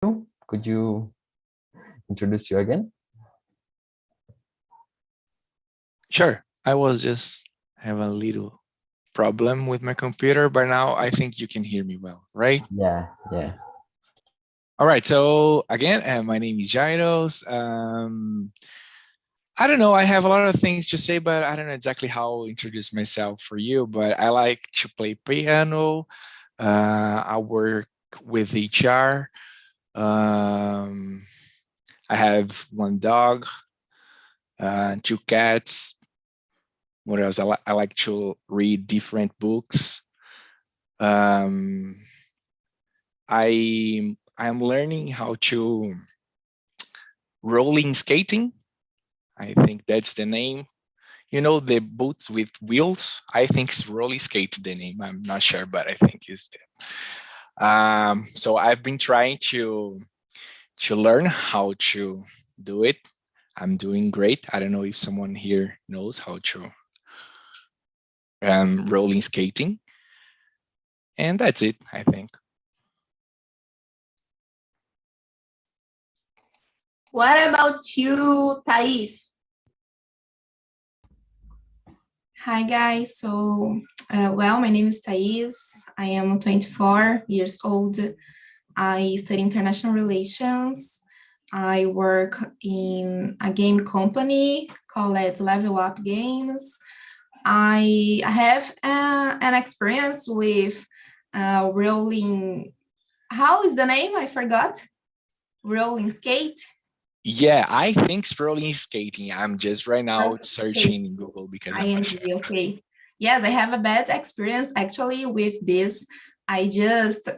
Could you introduce you again? Sure. I was just having a little problem with my computer, but now I think you can hear me well, right? Yeah. All right. So again, my name is Jairos. I don't know. I have a lot of things to say, but I don't know exactly how to introduce myself for you. But I like to play piano. I work with HR. I have one dog, two cats. What else? I like to read different books. I'm learning how to rolling skating. I think that's the name. You know, the boots with wheels. I think it's rolling skate the name. I'm not sure, but I think it's that. So I've been trying to learn how to do it. I'm doing great. I don't know if someone here knows how to rolling skating. And that's it, I think. What about you, Thais? Hi guys, so my name is Thais. I am 24 years old. I study international relations. I work in a game company called Level Up Games. I have an experience with rolling. How is the name? I forgot. Rolling skate. Yeah, I think it's rolling skating. I'm just right now searching in Google because I'm not sure. Okay. Yes, I have a bad experience actually with this. I just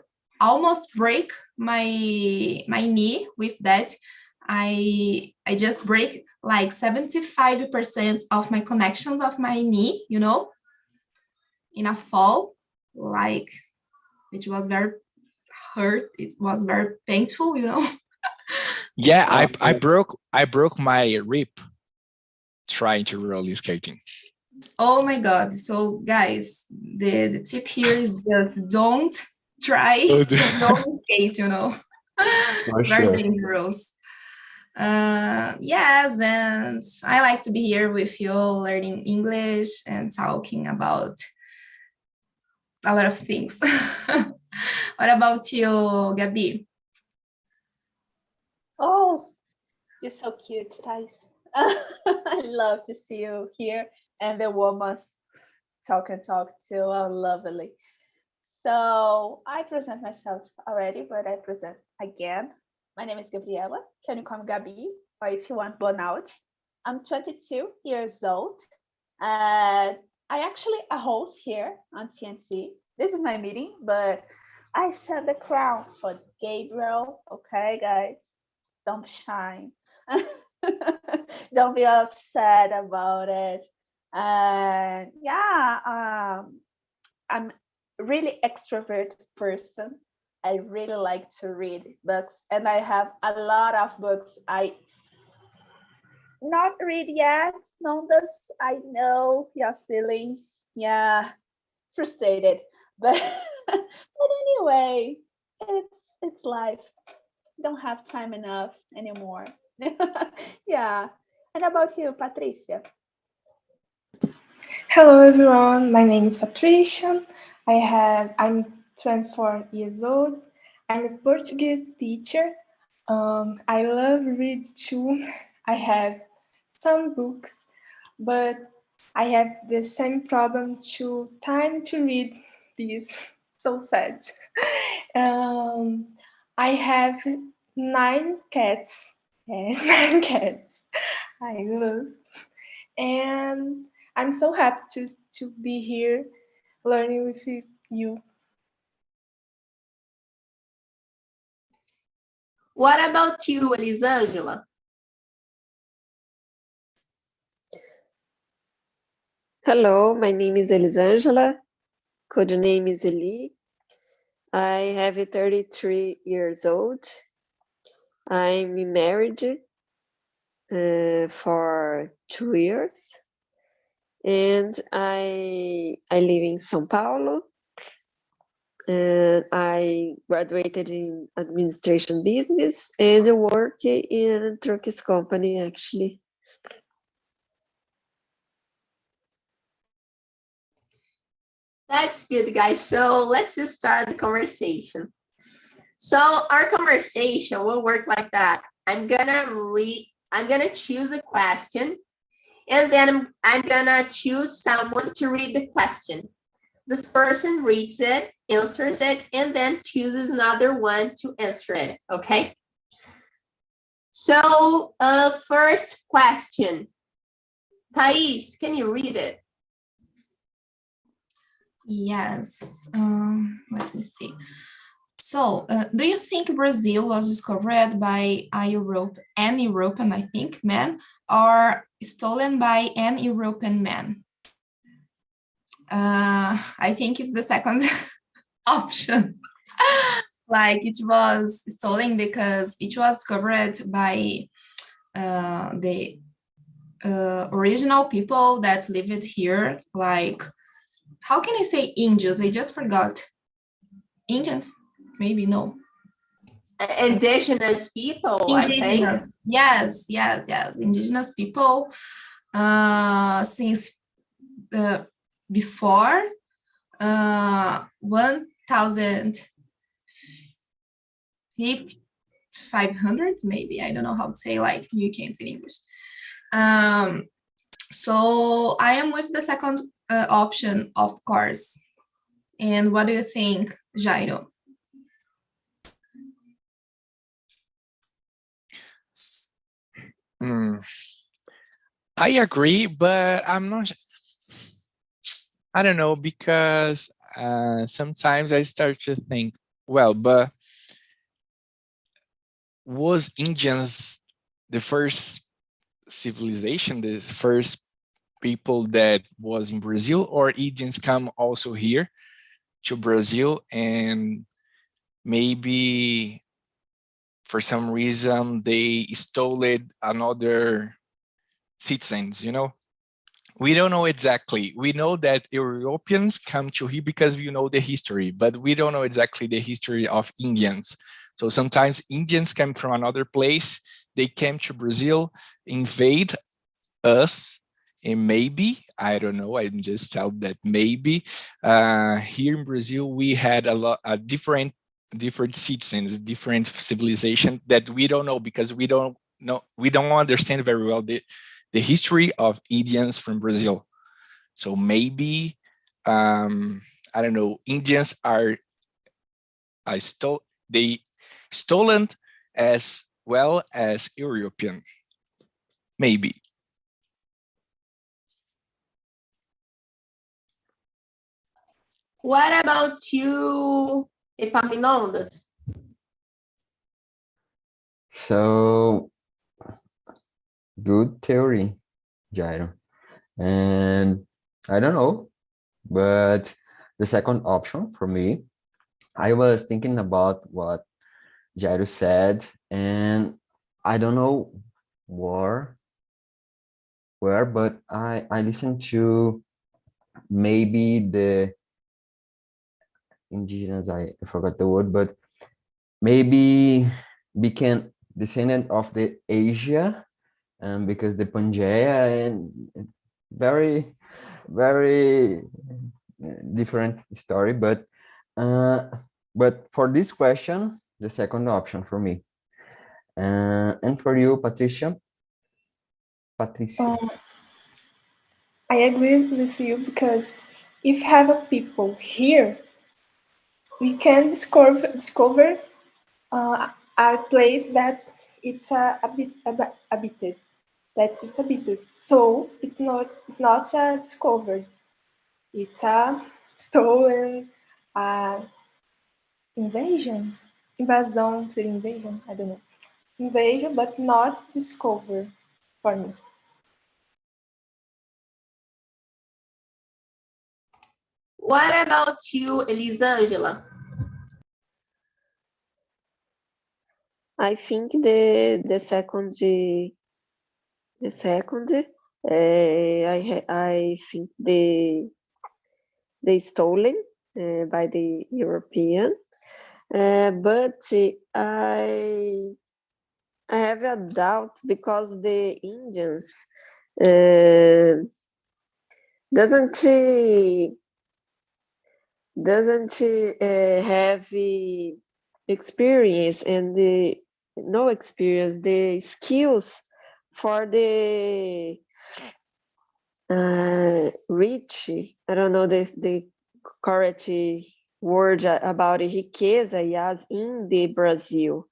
almost break my knee with that. I just break like 75% of my connections of my knee, in a fall. Like it was very hurt. It was very painful, Yeah, I broke my rib trying to roller skating. Oh my God. So guys, the tip here is just don't try to roller skate, very dangerous. Yes, and I like to be here with you learning English and talking about a lot of things. What about you, Gabi? Oh, you're so cute, Thais. I love to see you here, and the women's talk and talk too. Oh, lovely. So I present myself already, but I present again. My name is Gabriela. Can you call me Gabi? Or if you want, Burnout. I'm 22 years old. And I actually a host here on TNT. This is my meeting, but I set the crown for Gabriel. Okay, guys, don't shine. Don't be upset about it. And I'm really extrovert person. I really like to read books, and I have a lot of books I not read yet. Nonetheless, I know you're feeling frustrated, but but anyway, it's life. Don't have time enough anymore. Yeah. And about you, Patricia? Hello everyone, my name is Patricia. I'm 24 years old. I'm a Portuguese teacher. I love read too. I have some books, but I have the same problem to time to read these. So sad. I have 9 cats. Yes, 9 cats. I love. And I'm so happy to be here learning with you. What about you, Elisangela? Hello, my name is Elisangela. Code name is Eli. I have 33 years old. I'm married for 2 years, and I live in São Paulo. And I graduated in administration business and work in a Turkish company, actually. That's good, guys. So let's just start the conversation. So our conversation will work like that. I'm gonna choose a question, and then I'm gonna choose someone to read the question. This person reads it, answers it, and then chooses another one to answer it, okay? So, first question. Thais, can you read it? Yes. Let me see. So, do you think Brazil was discovered by an European, I think, man, or stolen by an European man? I think it's the second option. Like it was stolen because it was discovered by the original people that lived here. Like, how can I say Indians? I just forgot. Indians? Maybe no. Indigenous people, I think. Indigenous. Yes. Indigenous people. Since before 1,500, maybe. I don't know how to say, like, you can't say English. So I am with the second option, of course. And what do you think, Jairo? I agree, but I'm not. I don't know, because sometimes I start to think, well, but was Indians the first civilization, the first people that was in Brazil, or Indians come also here to Brazil and maybe for some reason they stole it another citizens, We don't know exactly. We know that Europeans come to here because we know the history, but we don't know exactly the history of Indians. So sometimes Indians come from another place, they came to Brazil, invade us, and maybe, I don't know, I'm just telling that maybe here in Brazil, we had a different citizens, different civilization that we don't know, because we don't understand very well the history of Indians from Brazil. So maybe, I don't know, Indians are stolen as well as European, maybe. What about you, Epaminondas? So, good theory, Jairo. And I don't know, but the second option for me, I was thinking about what Jairo said, and I don't know where, but I listened to maybe the indigenous, I forgot the word, but maybe became descendant of the Asia, because the Pangea and very, very different story, but for this question, the second option for me. And for you, Patricia? I agree with you because if have a people here, we can discover a place that it's a bit habited. That's it's habited. So it's not a discovered. It's a stolen, invasion. Invasão seria invasion? I don't know. Invasion, but not discovered for me. What about you, Elisângela? I think the second. I think the stolen, by the European, but I have a doubt because the Indians doesn't have experience and no experience, the skills for the rich, I don't know the correct word about riqueza, yes, in the Brazil.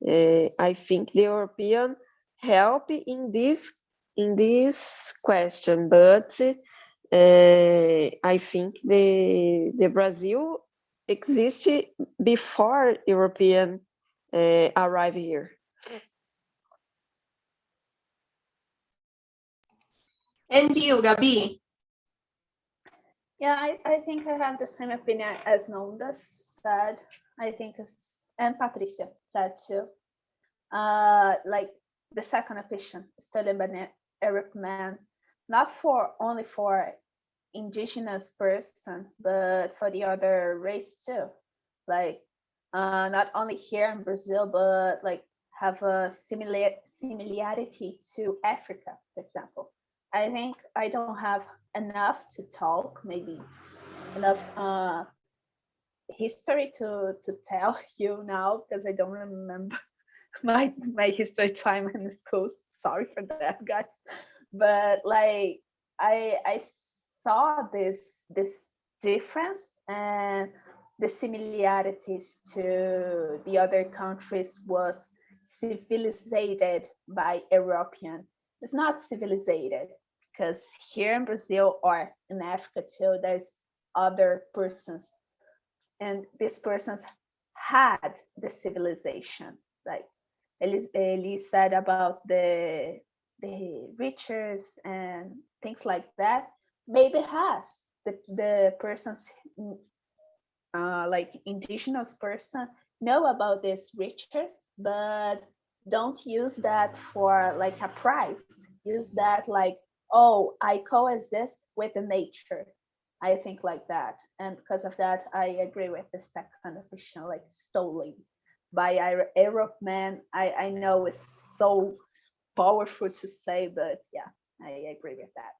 I think the European help in this question, but I think the Brazil existed before European arrive here. And you, Gabi? Yeah, I think I have the same opinion as Nonda said. I think, and Patricia said too. Like the second option, studied by an Arab man, not only for indigenous person, but for the other race too. Like not only here in Brazil, but like have a similarity to Africa, for example. I think I don't have enough to talk, maybe enough history to tell you now, because I don't remember my history time in school. Sorry for that, guys. But like I saw this difference and the similarities to the other countries was civilized by European. It's not civilized because here in Brazil or in Africa too, there's other persons, and these persons had the civilization. Like Elise said about the riches and things like that. Maybe has the persons like indigenous person know about these riches, but don't use that for like a prize. Use that like, oh, I coexist with the nature. I think like that, and because of that, I agree with the second option, like stolen by Arab man. I know it's so powerful to say, but yeah, I agree with that.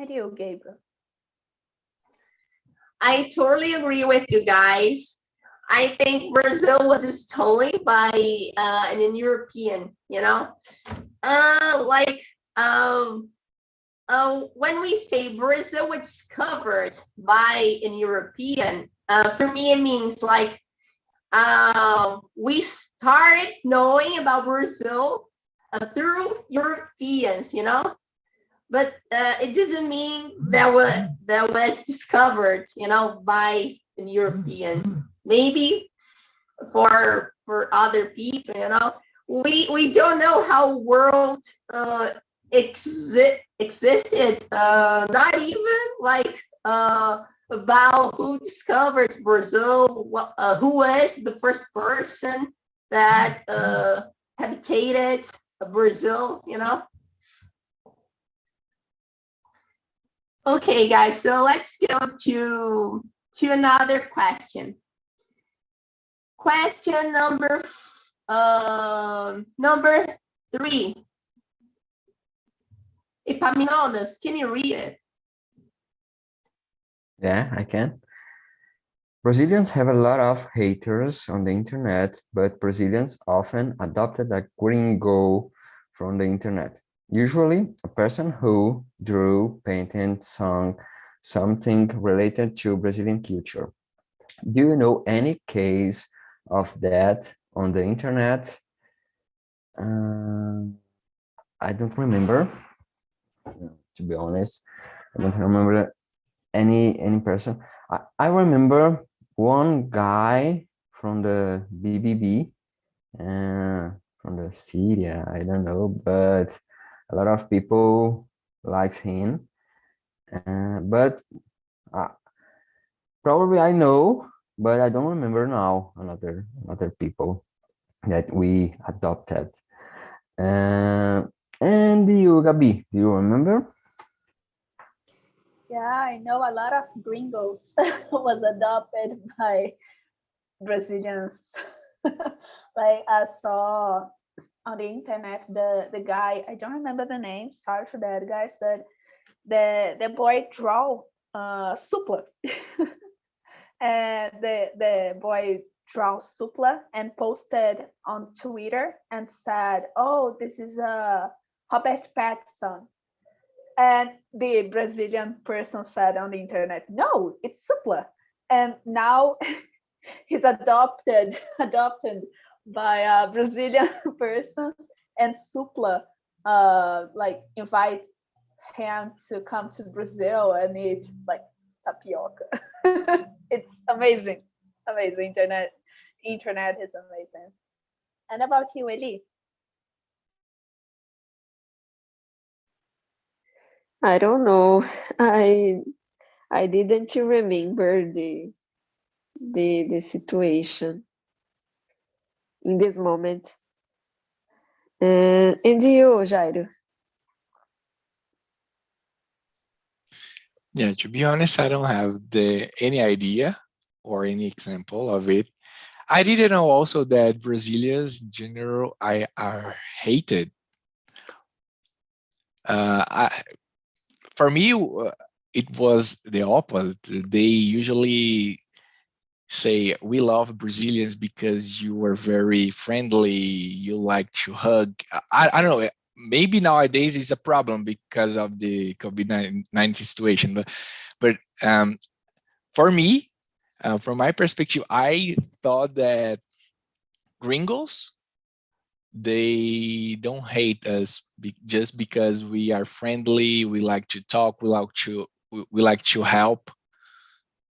And you, Gabriel? I totally agree with you guys. I think Brazil was stolen by an European, you know? When we say Brazil was discovered by an European, for me it means like we started knowing about Brazil through Europeans, you know? But it doesn't mean that was discovered, you know, by an European. Maybe for other people, you know, we don't know how world existed. Not even like about who discovered Brazil, who was the first person that habitated Brazil, you know. Okay, guys, so let's go to another question. Question number 3. Epaminondas, can you read it? Yeah, I can. Brazilians have a lot of haters on the internet, but Brazilians often adopted a gringo from the internet. Usually, a person who drew, painted, sung something related to Brazilian culture. Do you know any case of that on the internet? I don't remember. To be honest, I don't remember any person. I remember one guy from the BBB, from the Syria, I don't know, but a lot of people likes him. But probably I know, but I don't remember now another people that we adopted. And you, Gabi, do you remember? Yeah, I know a lot of gringos was adopted by Brazilians. Like I saw on the internet the guy, I don't remember the name, sorry for that guys, but the boy draw supla. And the boy draw supla and posted on Twitter and said, oh, this is a Robert Pattinson. And the Brazilian person said on the internet, no, it's supla. And now he's adopted by Brazilian persons, and supla like invite him to come to Brazil and eat like tapioca. It's amazing. Internet is amazing. And about you, Eli? I don't know. I didn't remember the situation in this moment. And you, Jairo? Yeah, to be honest, I don't have any idea or any example of it. I didn't know also that Brazilians in general are hated. For me, it was the opposite. They usually say, we love Brazilians because you are very friendly, you like to hug. I don't know, maybe nowadays it's a problem because of the COVID-19 situation, but for me, from my perspective, I thought that gringos, they don't hate us just because we are friendly, we like to talk, we like to help.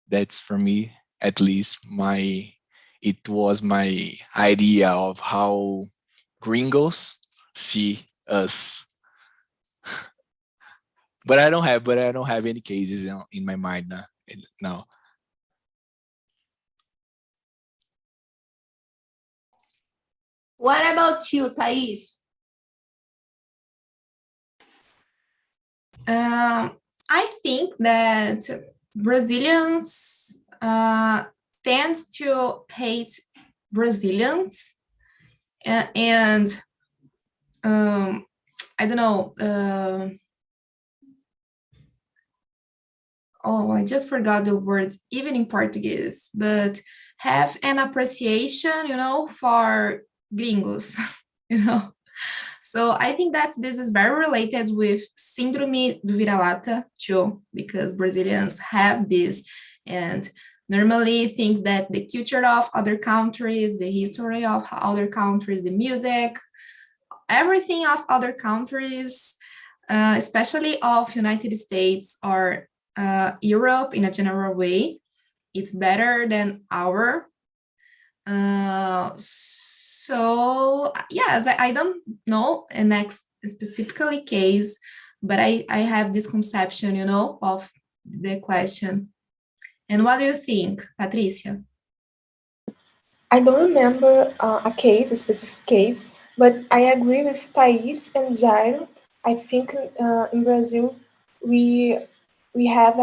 That's for me, at least it was my idea of how gringos see us. But I don't have any cases in my mind now. What about you, Thais? I think that Brazilians tend to hate Brazilians, and I don't know. Oh, I just forgot the words, even in Portuguese, but have an appreciation, for gringos, you know. So I think that this is very related with Síndrome do Vira-lata too, because Brazilians have this and normally think that the culture of other countries, the history of other countries, the music, everything of other countries, especially of United States or Europe in a general way, it's better than our. So yes, I don't know an specifically case, but I have this conception, of the question. And what do you think, Patricia? I don't remember a specific case, but I agree with Thais and Jairo. I think in Brazil we have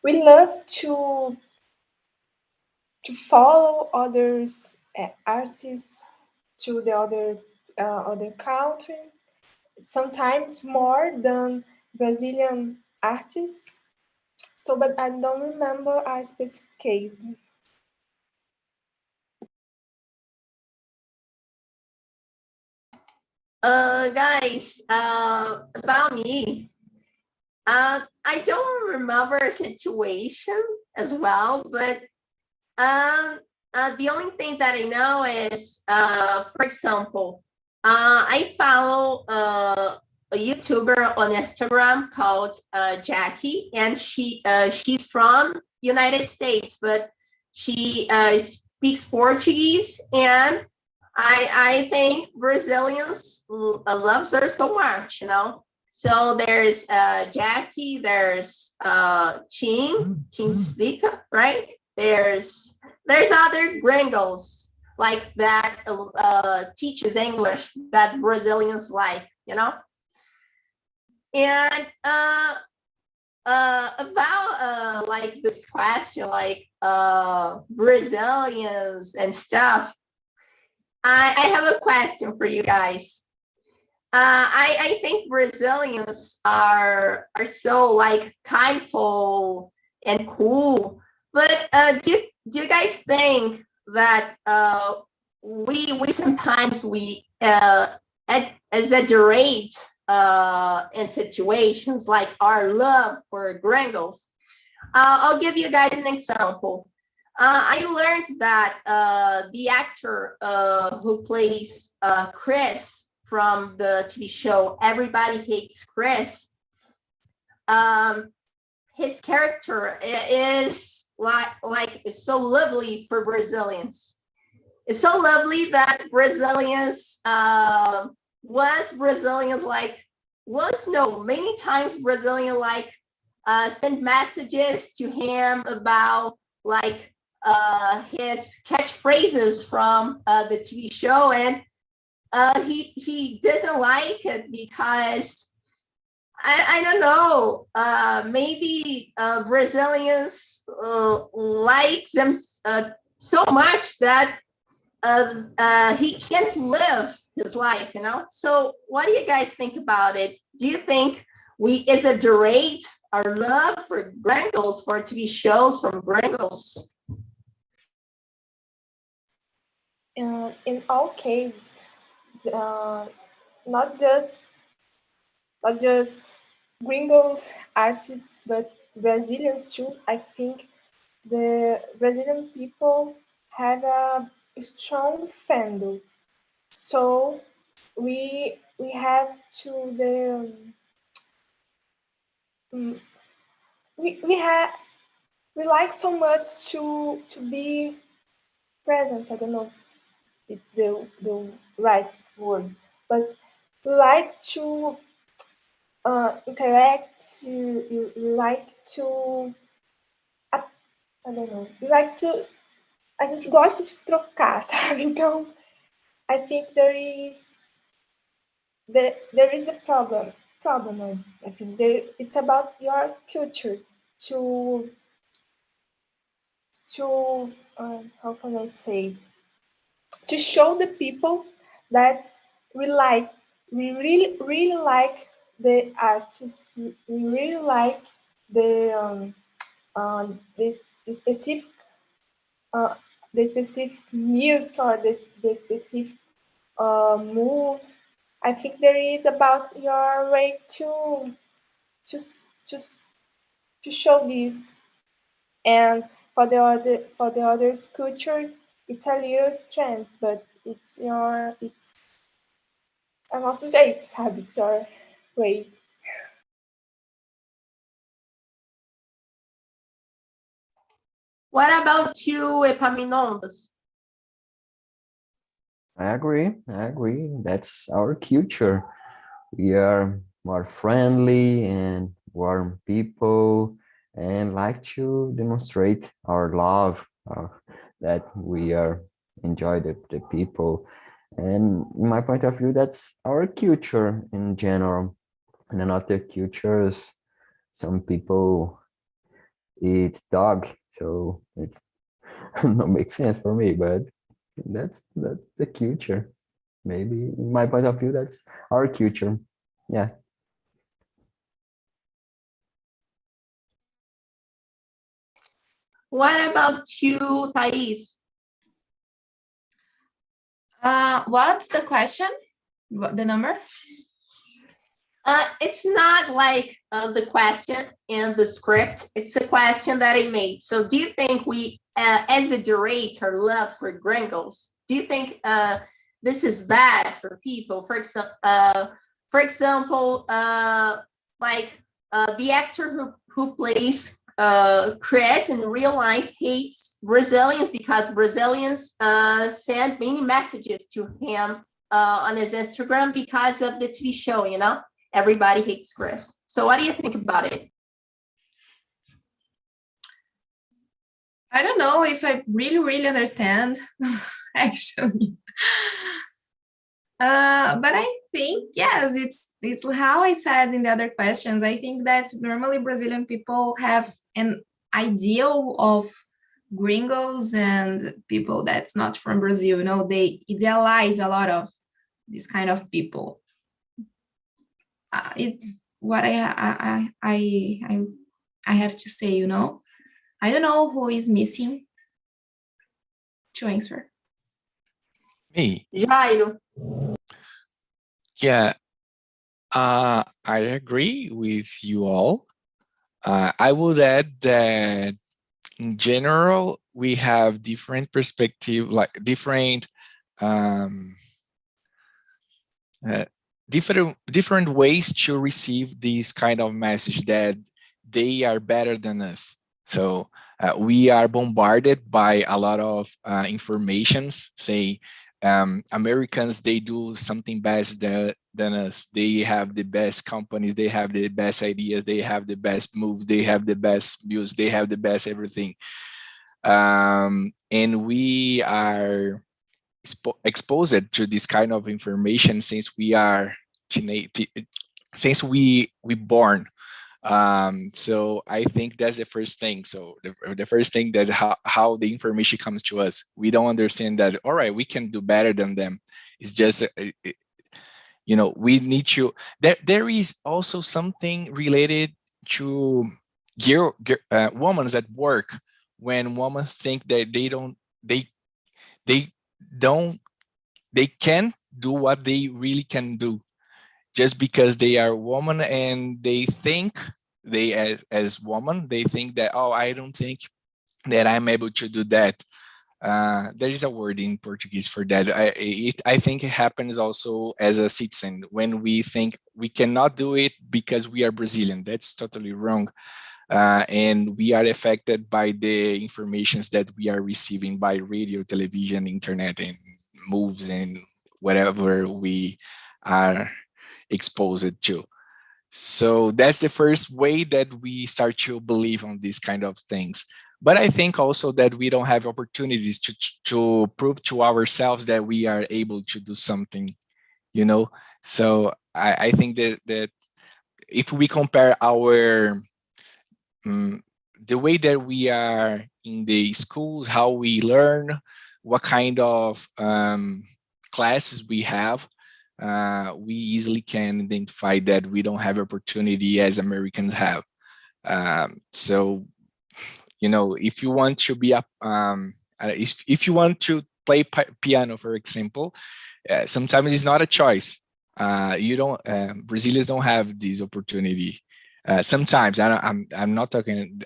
we love to follow others artists to the other country, sometimes more than Brazilian artists. So, but I don't remember a specific case. Guys, about me, I don't remember a situation as well, but the only thing that I know is, for example, I follow a YouTuber on Instagram called Jackie, and she's from United States, but she speaks Portuguese, and I think Brazilians loves her so much, So there's Jackie, there's Chin Slika, right? There's other gringos like that teaches English that Brazilians like, And about like this question, like Brazilians and stuff. I have a question for you guys. I think Brazilians are so like kindful and cool, but do you guys think that we sometimes exaggerate in situations like our love for gringos? I'll give you guys an example. I learned that the actor who plays Chris from the TV show Everybody Hates Chris, his character is like it's so lovely for Brazilians. It's so lovely that Brazilians many times Brazilian like send messages to him about like his catchphrases from the TV show, and he doesn't like it because I don't know, maybe Brazilians like them so much that he can't live his life, you know? So what do you guys think about it? Do you think we exaggerate our love for gringos, for TV shows from gringos? In all cases, not just gringos artists, but Brazilians too. I think the Brazilian people have a strong fandom, so we have to we like so much to be present. I don't know if it's the right word, but we like to interact. You like to, I don't know, you like to, a gente gosta de trocar, sabe? Então, I think there is the problem. I think it's about your culture to how can I say, to show the people that we really like the artists, we really like the specific music or the specific move. I think there is about your way to just to show this, and for the others culture, it's a little strange, but it's a nosso jeito, sabe? It's your way. What about you, Epaminondas? I agree. That's our culture. We are more friendly and warm people and like to demonstrate our love, that we are enjoy the people. And in my point of view, that's our culture in general. And in other cultures, some people eat dog, so it's not make sense for me, but that's the culture. Maybe in my point of view, that's our culture. Yeah. What about you, Thais? What's the question? The number? It's not like the question in the script. It's a question that I made. So do you think we exaggerate our love for gringos? Do you think this is bad for people? For example, like the actor who plays Chris in real life hates Brazilians because Brazilians send many messages to him on his Instagram because of the TV show, you know? Everybody Hates Chris. So what do you think about it? I don't know if I really understand, actually. But I think yes, it's how I said in the other questions. I think that normally Brazilian people have an ideal of gringos and people that's not from Brazil. You know, they idealize a lot of this kind of people. It's what I have to say. You know, I don't know who is missing to answer. Me. Jairo. Yeah, I agree with you all. I would add that in general, we have different perspective, like different um, different ways to receive this kind of message that they are better than us. So we are bombarded by a lot of informations, say Americans, they do something best than us. They have the best companies, they have the best ideas, they have the best moves, they have the best music, they have the best everything. And we are exposed to this kind of information since we are since we born. So I think that's the first thing. So the first thing, that how the information comes to us, we don't understand that, all right, we can do better than them. It's just you know, we need to, there is also something related to women at work. When women think that they don't they can do what they really can do just because they are woman, and they think they as woman, they think that, oh, I don't think that I'm able to do that. There is a word in Portuguese for that. I think it happens also as a citizen when we think we cannot do it because we are Brazilian. That's totally wrong. And we are affected by the informations that we are receiving by radio, television, internet, and moves, and whatever we are exposed to. So that's the first way that we start to believe on these kind of things. But I think also that we don't have opportunities to prove to ourselves that we are able to do something, you know. So I think that if we compare our the way that we are in the schools, how we learn, what kind of classes we have, we easily can identify that we don't have opportunity as Americans have. So, you know, if you want to be if you want to play piano, for example, sometimes it's not a choice. You don't, Brazilians don't have this opportunity. Sometimes I'm not talking.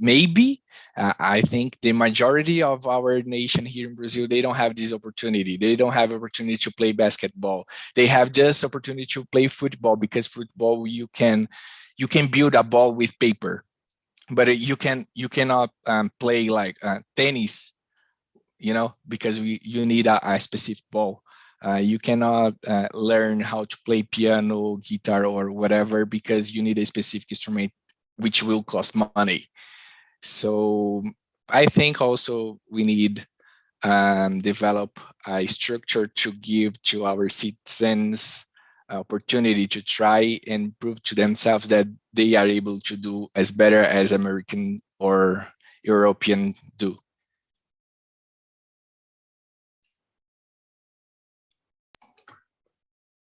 Maybe I think the majority of our nation here in Brazil, they don't have this opportunity. They don't have opportunity to play basketball. They have just opportunity to play football, because football you can build a ball with paper, but you cannot play like tennis, you know, because you need a specific ball. You cannot learn how to play piano, guitar, or whatever, because you need a specific instrument, which will cost money. So I think also we need develop a structure to give to our citizens opportunity to try and prove to themselves that they are able to do as better as American or European do.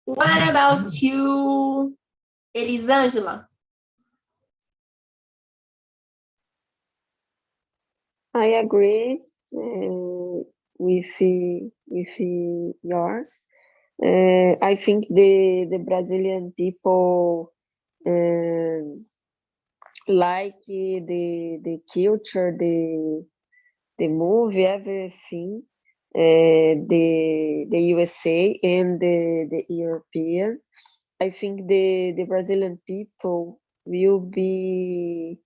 What about you, Elisângela? I agree with yours. I think the Brazilian people like the culture, the movie, everything. The USA and the European. I think the Brazilian people will be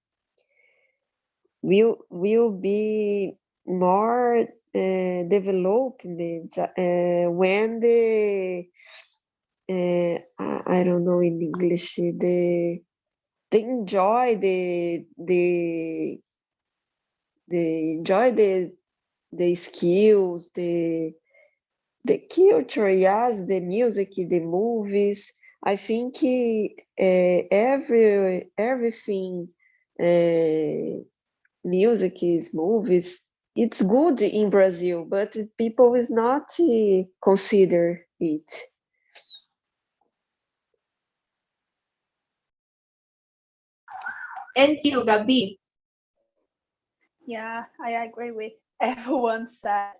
more development when I don't know in English, they enjoy the enjoy the skills, The culture, yes, the music, the movies. I think everything, music is movies. It's good in Brazil, but people is not consider it. And you, Gabi? Yeah, I agree with everyone said.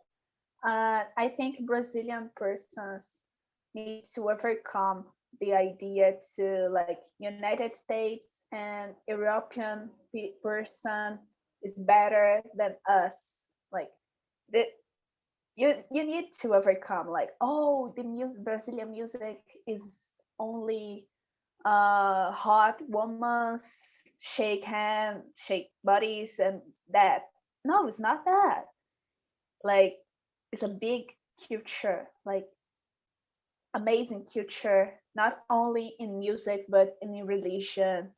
I think Brazilian persons need to overcome the idea to like United States and European person is better than us. Like the, you need to overcome like, oh, the music, Brazilian music is only hot women shake hand, shake bodies, and that. No, it's not that. Like, it's a big culture, like amazing culture, not only in music but in religion,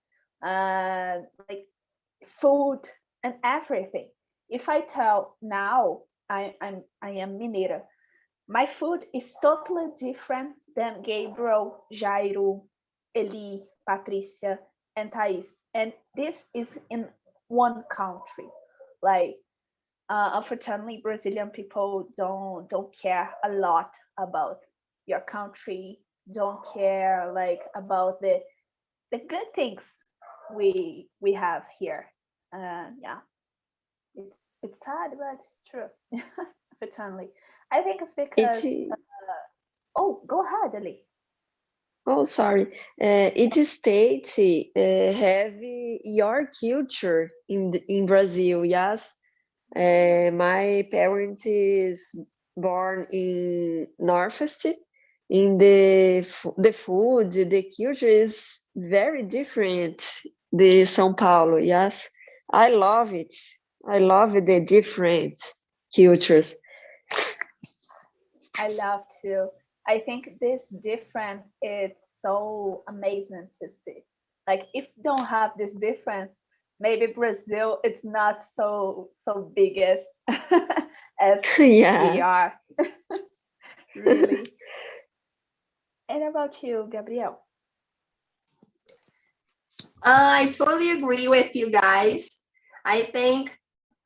like food and everything. If I tell now I am Mineira, my food is totally different than Gabriel, Jairo, Eli, Patricia, and Thais. And this is in one country. Like, unfortunately, Brazilian people don't care a lot about your country. Don't care like about the good things we have here. Yeah, it's sad, but it's true. Unfortunately, I think it's because. It, Oh, go ahead, Ali. oh, sorry. It states have your culture in Brazil, yes. My parents is born in Northeast. In the food, the culture is very different. The São Paulo, yes. I love it. I love the different cultures. I love to. I think this different. It's so amazing to see. Like if don't have this difference, maybe Brazil it's not so big as we Yeah. are. Really. And about you, Gabriel? I totally agree with you guys. I think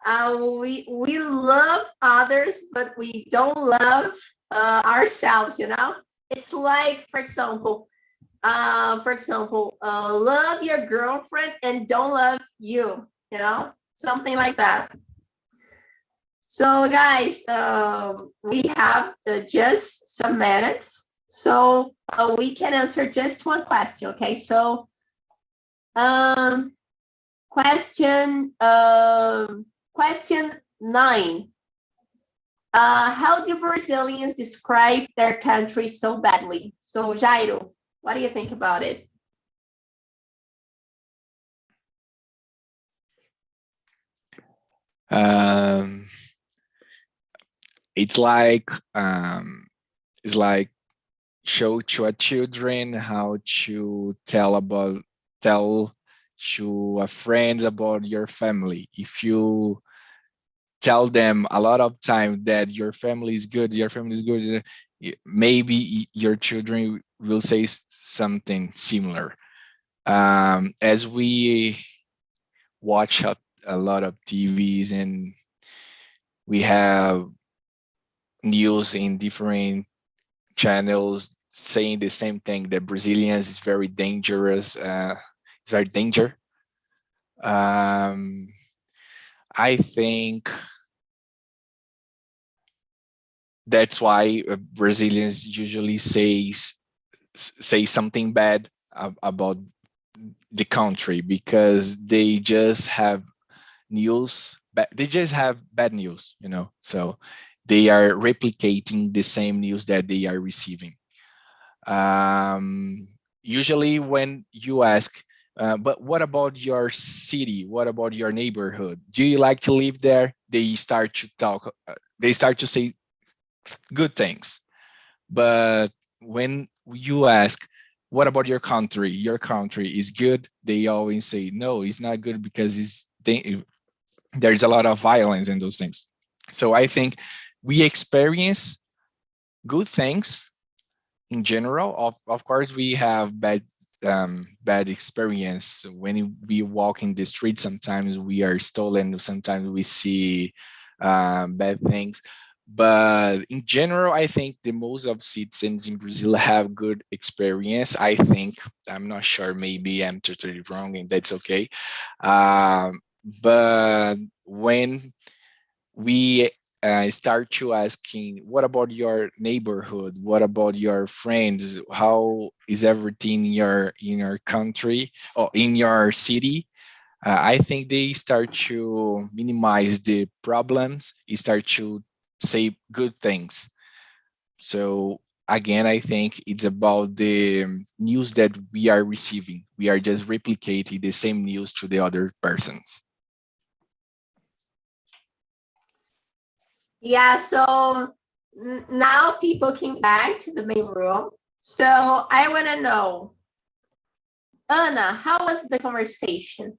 we love others, but we don't love ourselves. You know, it's like, love your girlfriend and don't love you. You know, something like that. So, guys, we have just some minutes, so we can answer just one question. Okay, so um, question 9. How do Brazilians describe their country so badly? So, Jairo, what do you think about it? Um, it's like show to a children how to tell to a friends about your family. If you tell them a lot of time that your family is good, maybe your children will say something similar. As we watch a lot of TVs and we have news in different channels saying the same thing, that Brazilians is very dangerous, it's very danger. I think that's why Brazilians usually say something bad about the country, because they just have they just have bad news, you know, so they are replicating the same news that they are receiving. Usually when you ask, but what about your city, what about your neighborhood, do you like to live there, they start to talk, they start to say good things. But when you ask, what about your country, is good, they always say no, it's not good because there's a lot of violence in those things. So I think we experience good things in general. Of course, we have bad experience when we walk in the street. Sometimes we are stolen. Sometimes we see bad things. But in general, I think the most of citizens in Brazil have good experience. I think, I'm not sure, maybe I'm totally wrong, and that's okay. But when we start to asking, what about your neighborhood? What about your friends? How is everything in your country or in your city? I think they start to minimize the problems, start to say good things. So again, I think it's about the news that we are receiving. We are just replicating the same news to the other persons. Yeah, so now people came back to the main room. So I want to know, Anna, how was the conversation?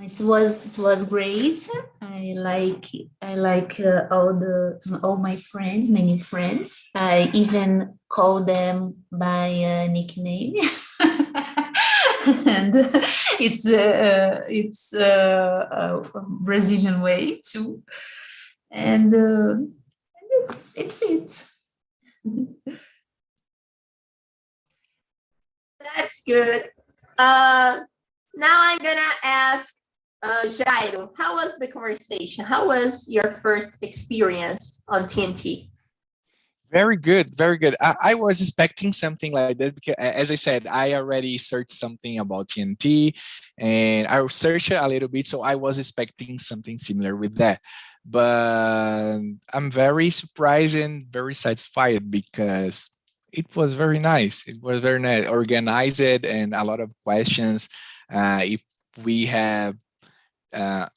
It was great. I like all my friends, many friends. I even call them by a nickname, and it's a Brazilian way too. And it's it. That's good. Now I'm gonna ask Jairo, how was the conversation? How was your first experience on TNT? Very good, very good. I was expecting something like that because, as I said, I already searched something about TNT, and I searched it a little bit, so I was expecting something similar with that. But I'm very surprised and very satisfied because it was very nice. It was very nice, organized, and a lot of questions. If we have, uh,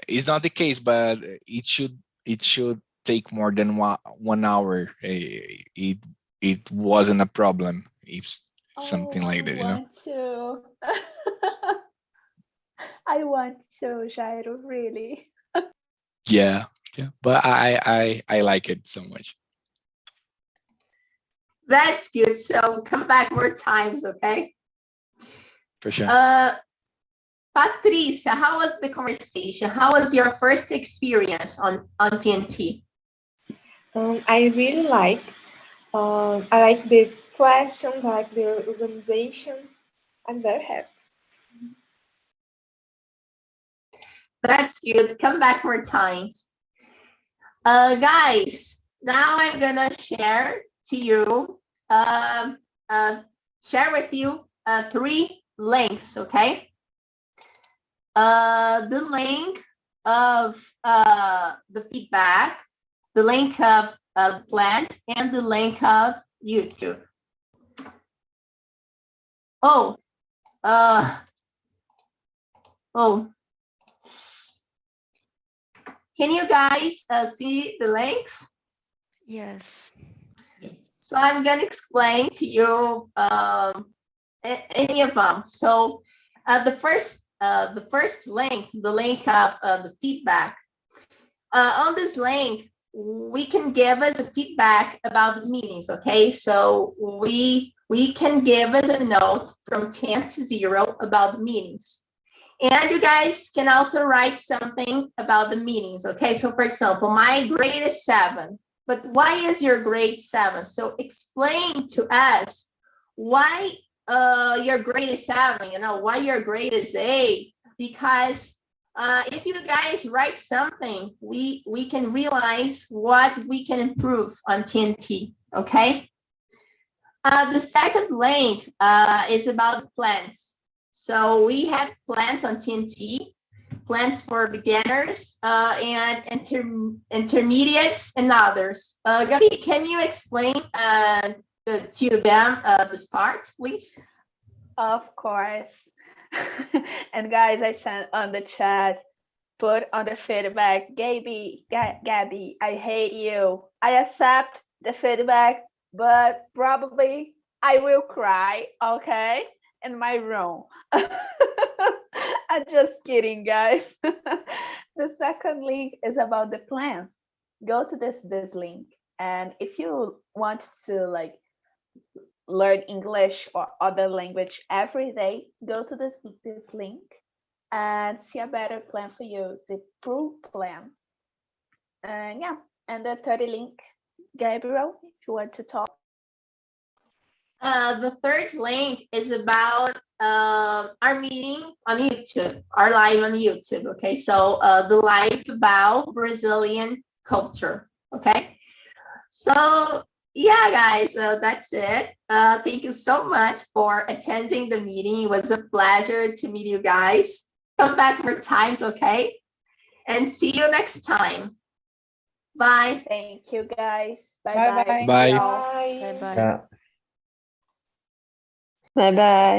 it's not the case, but it should take more than 1 hour. It wasn't a problem if something like that, you know. To. I want to, Jairo, really. Yeah, yeah. But I like it so much. That's good. So come back more times, okay? For sure. Patricia, how was the conversation? How was your first experience on TNT? I really like. I like the questions. I like the organization. I'm very happy. That's good. Come back more times. Guys, now I'm gonna share to you, share with you 3 links, okay? The link of the feedback, the link of plant, and the link of YouTube. Oh, can you guys see the links? Yes. So I'm gonna explain to you any of them. So the first link, the link of the feedback. On this link, we can give us a feedback about the meetings. Okay, so we can give us a note from 10 to 0 about the meetings. And you guys can also write something about the meetings. Okay, so for example, my grade is 7. But why is your grade 7? So explain to us why your grade is 7, why your grade is 8. Because if you guys write something, we can realize what we can improve on TNT, okay? The second link is about plans. So we have plans on TNT, plans for beginners and intermediates and others. Gabi, can you explain to them this part, please? Of course. And guys, I sent on the chat, put on the feedback, Gabby, I hate you. I accept the feedback, but probably I will cry, okay, in my room. I'm just kidding, guys. The second link is about the plans. Go to this link. And if you want to like learn English or other language every day, go to this link and see a better plan for you, the Pro plan. And yeah, and the third link, Gabriel, if you want to talk. The third link is about our meeting on YouTube, our live on YouTube. Okay, so the live about Brazilian culture. Okay, so yeah, guys, that's it. Thank you so much for attending the meeting. It was a pleasure to meet you guys. Come back more times, okay? And see you next time. Bye. Thank you, guys. Bye Bye-bye. bye. Bye. See y'all. Bye bye. Yeah. Bye bye.